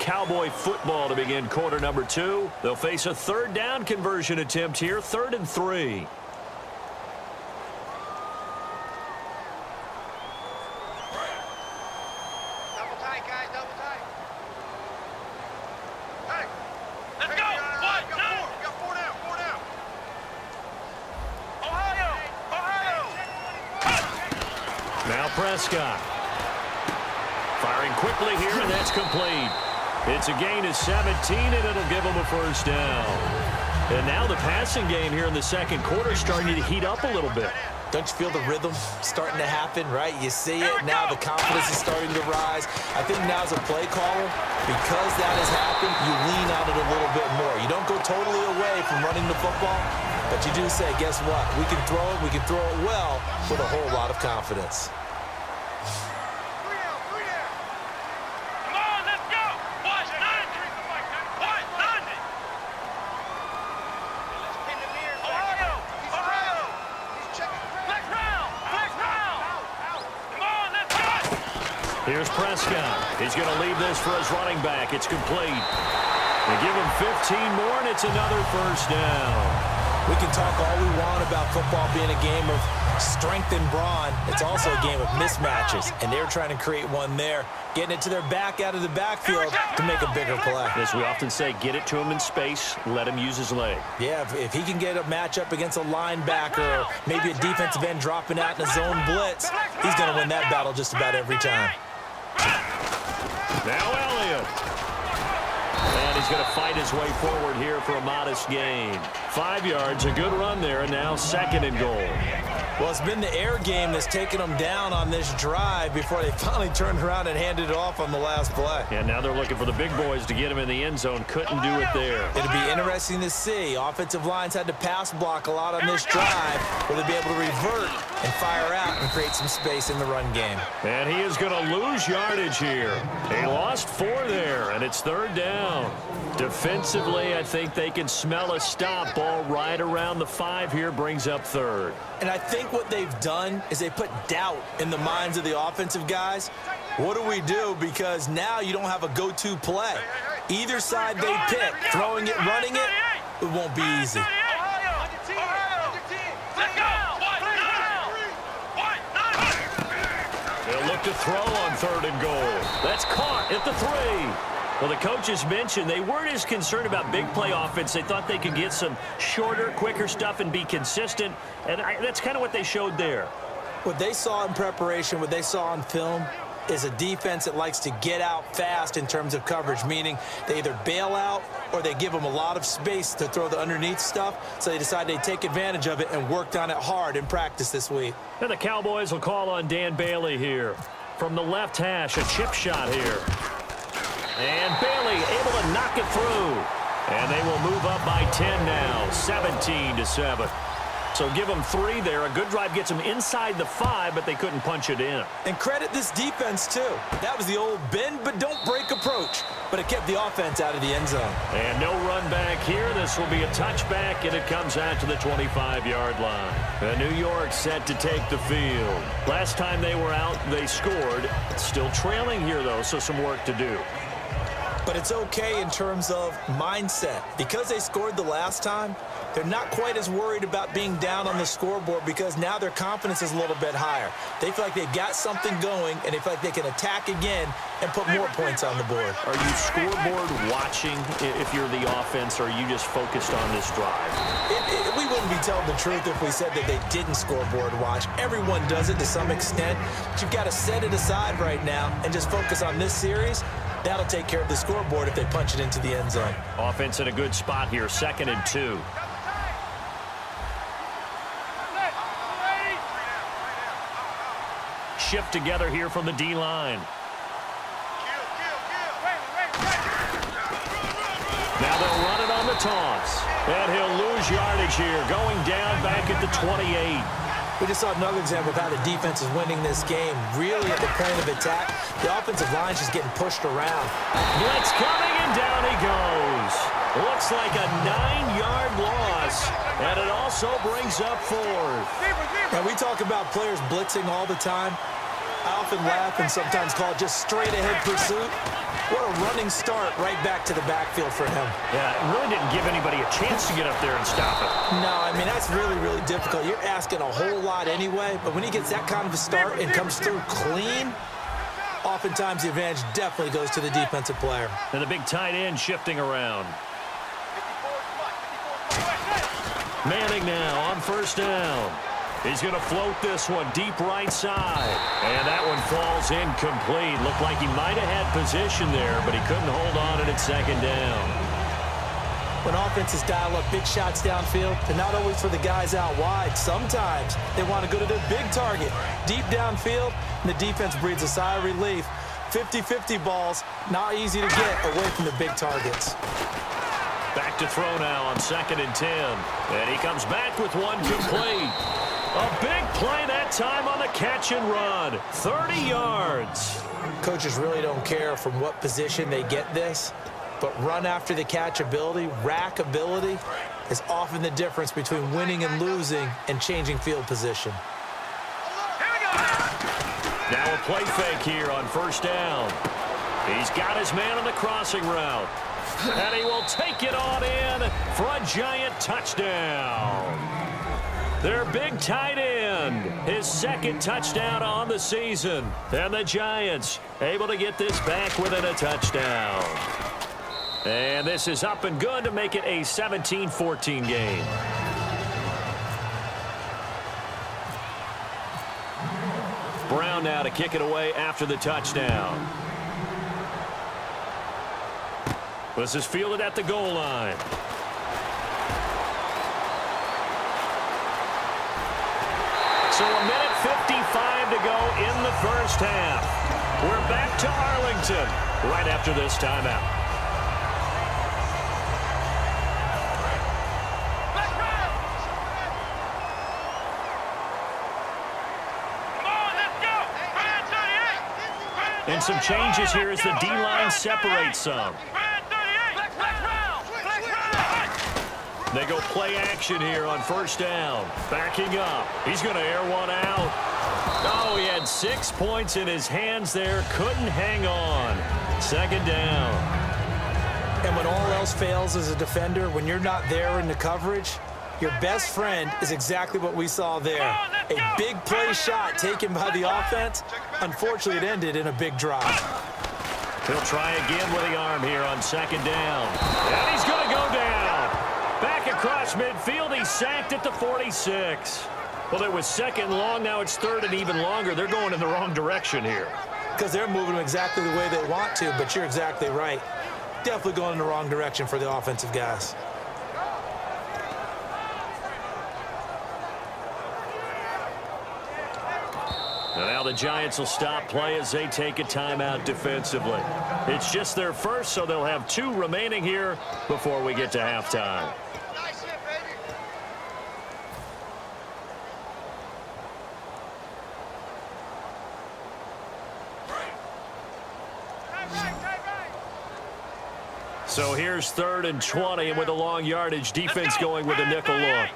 Cowboy football to begin quarter number 2. They'll face a third down conversion attempt here, 3rd and 3. Now Prescott. Firing quickly here, and that's complete. It's a gain of 17, and it'll give them a first down. And now the passing game here in the second quarter is starting to heat up a little bit. Don't you feel the rhythm starting to happen, right? You see it. Now the confidence is starting to rise. I think now as a play caller, because that has happened, you lean on it a little bit more. You don't go totally away from running the football, but you do say, guess what? We can throw it. We can throw it well with a whole lot of confidence. Here's Prescott. He's going to leave this for his running back. It's complete. They give him 15 more, and it's another first down. We can talk all we want about football being a game of strength and brawn. It's also a game of mismatches, and they're trying to create one there, getting it to their back out of the backfield to make a bigger play. As we often say, get it to him in space, let him use his leg. Yeah, if he can get a matchup against a linebacker or maybe a defensive end dropping out in a zone blitz, he's going to win that battle just about every time. Now Elliott. And he's going to fight his way forward here for a modest gain. 5 yards, a good run there, and now 2nd and goal. Well, it's been the air game that's taken them down on this drive before they finally turned around and handed it off on the last play. And now they're looking for the big boys to get him in the end zone. Couldn't do it there. It'll be interesting to see. Offensive lines had to pass block a lot on this drive. Will they be able to revert and fire out and create some space in the run game? And he is going to lose yardage here. He lost 4 there, and it's 3rd down. Defensively, I think they can smell a stop. Ball right around the 5 here, brings up 3rd. And I think what they've done is they put doubt in the minds of the offensive guys. What do we do? Because now you don't have a go-to play. Either side they pick, throwing it, running it, it won't be easy. They'll look to throw on 3rd and goal. That's caught at the 3. Well, the coaches mentioned they weren't as concerned about big play offense. They thought they could get some shorter, quicker stuff and be consistent. And that's kind of what they showed there. What they saw in preparation, what they saw on film, is a defense that likes to get out fast in terms of coverage, meaning they either bail out or they give them a lot of space to throw the underneath stuff. So they decided they'd take advantage of it and worked on it hard in practice this week. And the Cowboys will call on Dan Bailey here. From the left hash, a chip shot here. And Bailey able to knock it through. And they will move up by 10 now, 17-7. So give them 3 there. A good drive gets them inside the 5, but they couldn't punch it in. And credit this defense, too. That was the old bend but don't break approach. But it kept the offense out of the end zone. And no run back here. This will be a touchback, and it comes out to the 25-yard line. And New York set to take the field. Last time they were out, they scored. Still trailing here, though, so some work to do. But it's okay in terms of mindset. Because they scored the last time, they're not quite as worried about being down on the scoreboard because now their confidence is a little bit higher. They feel like they've got something going, and they feel like they can attack again and put more points on the board. Are you scoreboard watching if you're the offense, or are you just focused on this drive? We wouldn't be telling the truth if we said that they didn't scoreboard watch. Everyone does it to some extent, but you've got to set it aside right now and just focus on this series. That'll take care of the scoreboard if they punch it into the end zone. Offense in a good spot here, 2nd and 2. Shift together here from the D-line. Now they'll run it on the toss. And he'll lose yardage here, going down back at the 28. We just saw another example of how the defense is winning this game. Really at the point of attack, the offensive line's just getting pushed around. Blitz coming, and down he goes. Looks like a 9-yard loss, and it also brings up 4th. And we talk about players blitzing all the time. I often laugh and sometimes call it just straight-ahead pursuit. What a running start right back to the backfield for him. Yeah, it really didn't give anybody a chance to get up there and stop it. No, I mean, that's really, really difficult. You're asking a whole lot anyway, but when he gets that kind of a start and comes through clean, oftentimes the advantage definitely goes to the defensive player. And the big tight end shifting around. Manning now on first down. He's going to float this one deep right side. And that one falls incomplete. Looked like he might have had position there, but he couldn't hold on at second down. When offenses dial up big shots downfield, they're not always for the guys out wide. Sometimes they want to go to their big target, deep downfield, and the defense breathes a sigh of relief. 50-50 balls, not easy to get away from the big targets. Back to throw now on 2nd and 10. And he comes back with one complete. A big play that time on the catch and run. 30 yards. Coaches really don't care from what position they get this, but run after the catch ability, rack ability, is often the difference between winning and losing and changing field position. Now a play fake here on first down. He's got his man on the crossing route. And he will take it on in for a Giant touchdown. Their big tight end, his 2nd touchdown on the season. And the Giants able to get this back within a touchdown. And this is up and good to make it a 17-14 game. Brown now to kick it away after the touchdown. This is fielded at the goal line. So a minute 55 to go in the first half. We're back to Arlington right after this timeout. And some changes here as the D-line separates some. They go play action here on first down. Backing up. He's going to air one out. Oh, he had 6 points in his hands there. Couldn't hang on. 2nd down. And when all else fails as a defender, when you're not there in the coverage, your best friend is exactly what we saw there. A big play shot taken by the offense. Unfortunately, it ended in a big drive. He'll try again with the arm here on 2nd down. And he's going to go down. Back across midfield, he's sacked at the 46. Well, it was 2nd long, now it's 3rd and even longer. They're going in the wrong direction here. Because they're moving exactly the way they want to, but you're exactly right. Definitely going in the wrong direction for the offensive guys. Now the Giants will stop play as they take a timeout defensively. It's just their first, so they'll have 2 remaining here before we get to halftime. So here's 3rd and 20, and with a long yardage, defense going with a nickel look.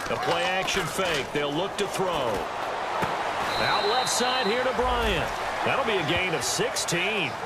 The play action fake. They'll look to throw. Out left side here to Bryant. That'll be a gain of 16,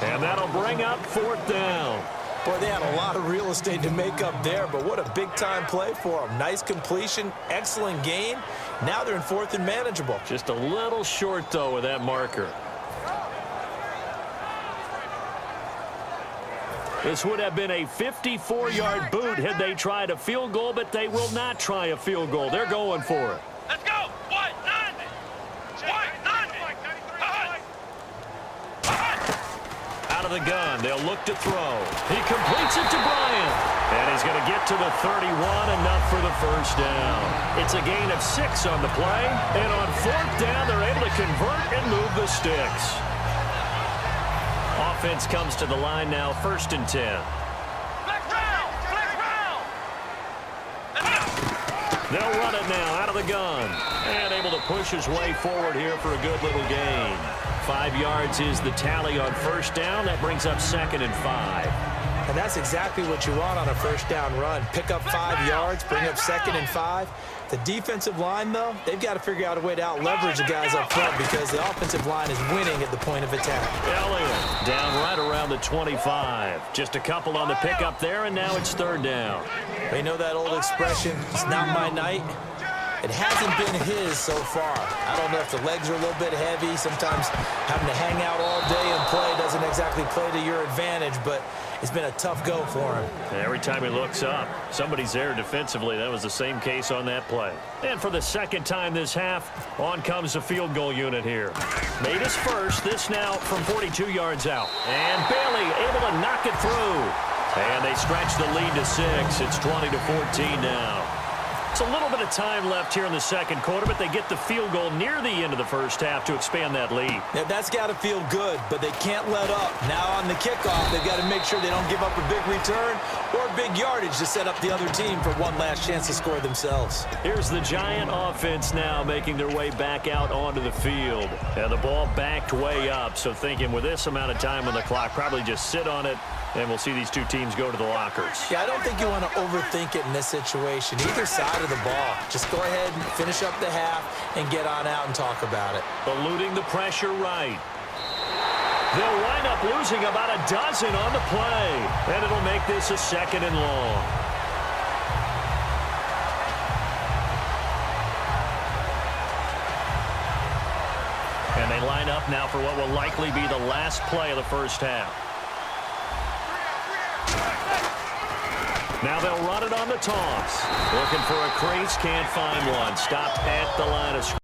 and that'll bring up 4th down. Boy, they had a lot of real estate to make up there, but what a big-time play for them. Nice completion, excellent gain. Now they're in 4th and manageable. Just a little short, though, with that marker. This would have been a 54-yard boot had they tried a field goal, but they will not try a field goal. They're going for it. Let's go! White, 90! White, 90! Out of the gun, they'll look to throw. He completes it to Bryant. And he's going to get to the 31, enough for the first down. It's a gain of 6 on the play. And on 4th down, they're able to convert and move the sticks. Offense comes to the line now, 1st and 10. They'll run it now out of the gun. And able to push his way forward here for a good little gain. 5 yards is the tally on 1st down. That brings up 2nd and 5. And that's exactly what you want on a first down run. Pick up 5 yards, bring up 2nd and 5. The defensive line, though, they've got to figure out a way to out-leverage the guys up front because the offensive line is winning at the point of attack. Elliott down right around the 25. Just a couple on the pickup there, and now it's 3rd down. They know that old expression, it's not my night. It hasn't been his so far. I don't know if the legs are a little bit heavy. Sometimes having to hang out all day and play doesn't exactly play to your advantage, but it's been a tough go for him. Every time he looks up, somebody's there defensively. That was the same case on that play. And for the 2nd time this half, on comes the field goal unit here. Made his first, this now from 42 yards out. And Bailey able to knock it through. And they stretch the lead to 6. It's 20-14 now. It's a little bit of time left here in the 2nd quarter, but they get the field goal near the end of the 1st half to expand that lead. Now, that's got to feel good, but they can't let up. Now on the kickoff, they've got to make sure they don't give up a big return or big yardage to set up the other team for one last chance to score themselves. Here's the Giant offense now making their way back out onto the field. And the ball backed way up, so thinking with this amount of time on the clock, probably just sit on it, and we'll see these two teams go to the lockers. Yeah, I don't think you want to overthink it in this situation. Either side of the ball. Just go ahead and finish up the half and get on out and talk about it. Eluding the pressure right. They'll wind up losing about a dozen on the play. And it'll make this a 2nd and long. And they line up now for what will likely be the last play of the 1st half. Now they'll run it on the toss. Looking for a crease, can't find one. Stopped at the line of scrimmage.